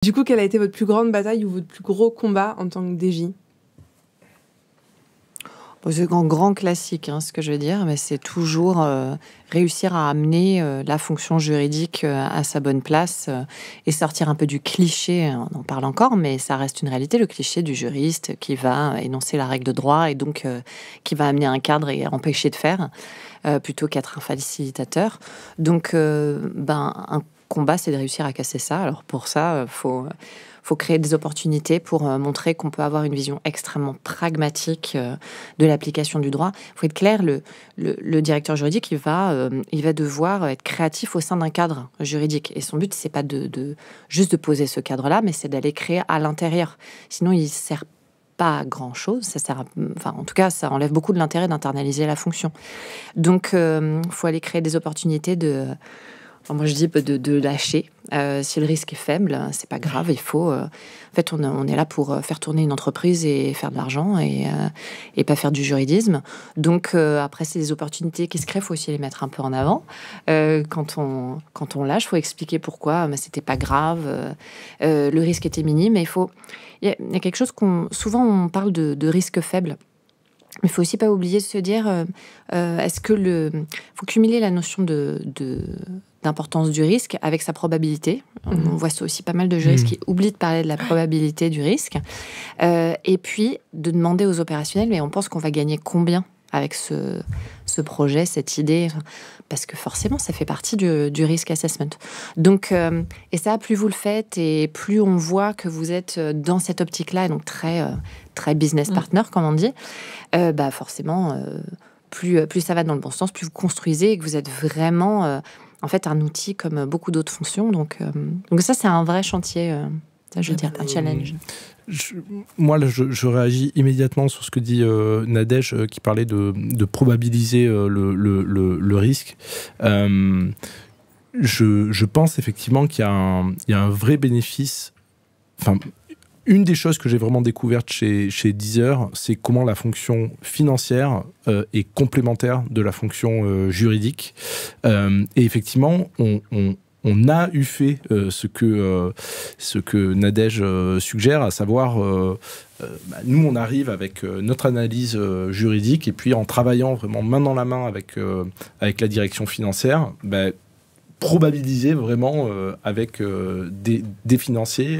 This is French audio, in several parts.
Du coup, quelle a été votre plus grande bataille ou votre plus gros combat en tant que DJ? C'est un grand classique, hein, ce que je veux dire, mais c'est toujours réussir à amener la fonction juridique à sa bonne place et sortir un peu du cliché, on en parle encore, mais ça reste une réalité, le cliché du juriste qui va énoncer la règle de droit et donc qui va amener un cadre et empêcher de faire, plutôt qu'être un facilitateur. Donc, un combat, c'est de réussir à casser ça. Alors pour ça, faut créer des opportunités pour montrer qu'on peut avoir une vision extrêmement pragmatique de l'application du droit. Il faut être clair, le directeur juridique, il va devoir être créatif au sein d'un cadre juridique. Et son but, c'est pas juste de poser ce cadre-là, mais c'est d'aller créer à l'intérieur. Sinon, il sert pas à grand-chose. En tout cas, ça enlève beaucoup de l'intérêt d'internaliser la fonction. Donc, faut aller créer des opportunités moi, je dis de lâcher. Si le risque est faible, c'est pas grave. Il faut. En fait, on est là pour faire tourner une entreprise et faire de l'argent et pas faire du juridisme. Donc, après, c'est des opportunités qui se créent. Il faut aussi les mettre un peu en avant. Quand on lâche, il faut expliquer pourquoi. Mais c'était pas grave. Le risque était minime. Mais il y a quelque chose souvent, on parle de risque faible. Mais il faut aussi pas oublier de se dire, faut cumuler la notion d'importance du risque avec sa probabilité. On voit aussi pas mal de juristes qui oublient de parler de la probabilité du risque. Et puis, de demander aux opérationnels, mais on pense qu'on va gagner combien avec ce projet, cette idée, parce que forcément, ça fait partie du risk assessment. Donc, et ça, plus vous le faites et plus on voit que vous êtes dans cette optique-là, et donc très business partner, comme on dit, forcément, plus ça va dans le bon sens, plus vous construisez et que vous êtes vraiment, en fait, un outil comme beaucoup d'autres fonctions. Donc ça, c'est un vrai chantier, ça, je veux dire, un challenge. Je réagis immédiatement sur ce que dit Nadège, qui parlait de probabiliser le risque. Je pense effectivement qu'il y a un vrai bénéfice. Une des choses que j'ai vraiment découvertes chez Deezer, c'est comment la fonction financière est complémentaire de la fonction juridique. Et effectivement, on a eu fait ce que Nadège suggère, à savoir, nous, on arrive avec notre analyse juridique, et puis en travaillant vraiment main dans la main avec la direction financière, probabiliser vraiment avec des financiers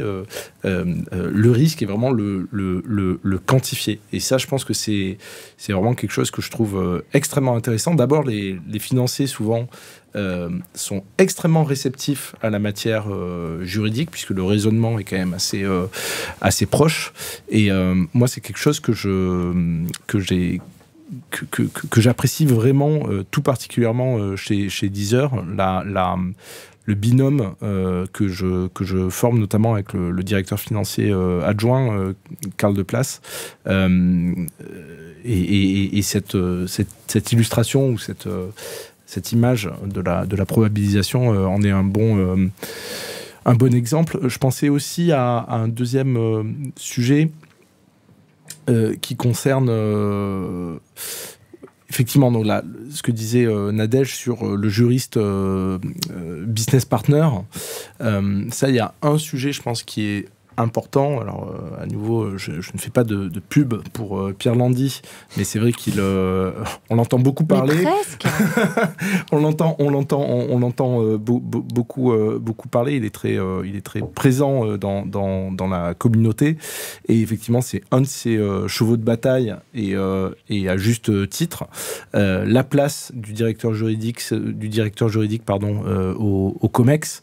le risque et vraiment le quantifier. Et ça, je pense que c'est vraiment quelque chose que je trouve extrêmement intéressant. D'abord, les financiers, souvent, sont extrêmement réceptifs à la matière juridique, puisque le raisonnement est quand même assez proche. Et moi, c'est quelque chose que j'apprécie vraiment tout particulièrement chez Deezer, le binôme que je forme notamment avec le directeur financier adjoint Karl de Place, et cette illustration ou cette image de la probabilisation en est un bon exemple. Je pensais aussi à un deuxième sujet qui concerne effectivement donc ce que disait Nadège sur le juriste business partner. Ça, il y a un sujet, je pense, qui est important. Alors, à nouveau, je ne fais pas de pub pour Pierre Landi, mais c'est vrai on l'entend beaucoup parler. Mais presque. on l'entend beaucoup parler. Il est très présent dans la communauté. Et effectivement, c'est un de ses chevaux de bataille, et à juste titre. La place du directeur juridique, au COMEX,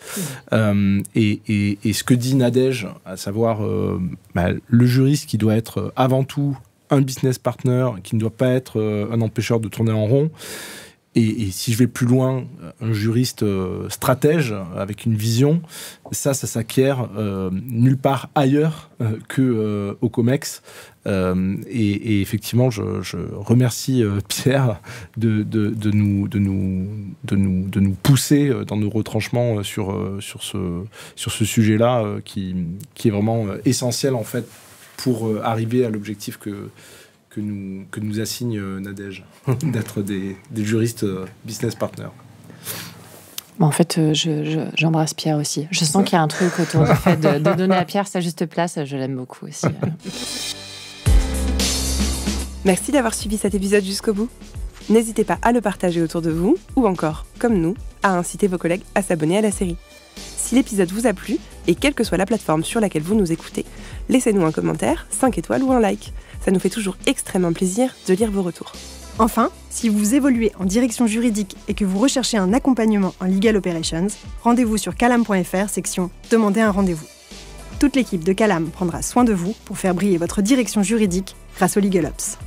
et ce que dit Nadège, à savoir le juriste qui doit être avant tout un business partner, qui ne doit pas être un empêcheur de tourner en rond. Et si je vais plus loin, un juriste stratège avec une vision, ça s'acquiert nulle part ailleurs qu'au COMEX. Et effectivement, je remercie Pierre de nous pousser dans nos retranchements sur ce sujet-là, qui est vraiment essentiel en fait pour arriver à l'objectif que nous assigne Nadège, d'être des juristes business partners. En fait, j'embrasse Pierre aussi. Je sens qu'il y a un truc autour du fait de donner à Pierre sa juste place. Je l'aime beaucoup aussi. Merci d'avoir suivi cet épisode jusqu'au bout. N'hésitez pas à le partager autour de vous, ou encore, comme nous, à inciter vos collègues à s'abonner à la série. Si l'épisode vous a plu, et quelle que soit la plateforme sur laquelle vous nous écoutez, laissez-nous un commentaire, 5 étoiles ou un like. Ça nous fait toujours extrêmement plaisir de lire vos retours. Enfin, si vous évoluez en direction juridique et que vous recherchez un accompagnement en Legal Operations, rendez-vous sur calam.fr, section « Demandez un rendez-vous ». Toute l'équipe de Calam prendra soin de vous pour faire briller votre direction juridique grâce au Legal Ops.